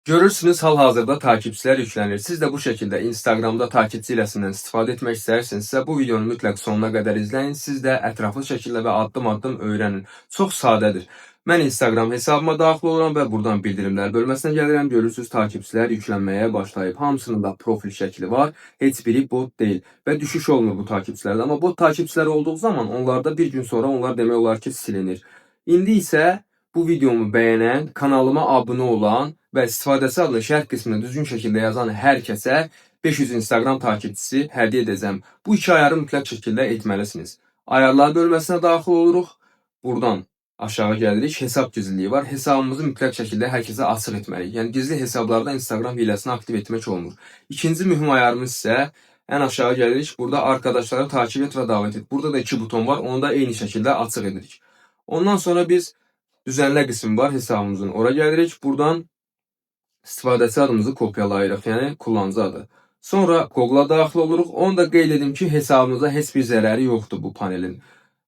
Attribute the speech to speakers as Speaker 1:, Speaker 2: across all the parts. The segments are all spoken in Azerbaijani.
Speaker 1: Görürsünüz hal-hazırda takipçilər yüklənir. Siz də bu şəkildə Instagramda takipçi hiləsindən istifadə etmək istəyirsinizsə, bu videonu mütləq sonuna qədər izləyin. Siz də ətraflı şəkildə və addım-addım öyrənin. Çox sadədir. Mən Instagram hesabıma daxil oluram və buradan bildirimlər bölməsinə gəlirəm. Görürsünüz takipçilər yüklənməyə başlayıb. Hamısının da profil şəkli var. Heç biri bot deyil və düşüş olmur bu takipçilərdə. Amma bot takipçilər olduğu zaman onlarda bir gün sonra onlar demək olar ki silinir. İndi isə bu videomu bəyənən, kanalıma abunə olan və istifadəçi adlı şərh qismində düzgün şəkildə yazan hər kəsə 500 Instagram takipçisi hədiyyə edəcəm. Bu iki ayarı mütləq şəkildə etməlisiniz. Ayarlar bölməsinə daxil oluruq. Buradan aşağı gəlirik. Hesab gizliliyi var. Hesabımızı mütləq şəkildə hər kəsə açıq etməliyik. Yəni gizli hesablarda Instagram hiləsini aktiv etmək olmur. İkinci mühüm ayarımız isə ən aşağı gəlirik. Burada arkadaşları takip et və davet et. Burada da iki buton var. Onu da eyni şəkildə açıq edirik. Ondan sonra biz düzenlə qismi var hesabımızın. Ora gəlirik. Buradan istifadəçi adımızı kopyalayırıq, yəni kullanıcı adı. Sonra Google-a daxil oluruq. Onu da qeyd edim ki, hesabımıza heç bir zərəri yoxdur bu panelin.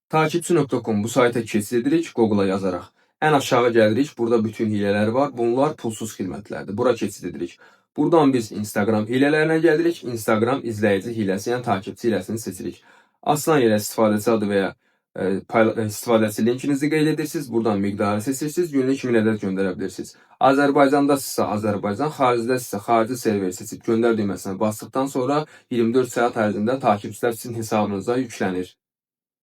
Speaker 1: Takipçi.com bu sayta keçid edirik Google-a yazaraq. Ən aşağı gəlirik. Burada bütün hilələr var. Bunlar pulsuz xidmətlərdir. Bura keçid edirik. Buradan biz Instagram hilələrinə gəlirik. Instagram izləyici hiləsi, yəni takipçi hiləsini seçirik. Aslan yerə istifadəçi adı və ya istifadəçi linkinizi qeyd edirsiniz. Buradan miqdarı seçirsiniz. Günlük 1000 ədəd göndərə bilirsiniz. Azərbaycandasınızsa Azərbaycan, xaricdəsinizsə xarici serveri seçib göndər düyməsinə basdıqdan sonra 24 saat ərzində takipçilər sizin hesabınıza yüklənir.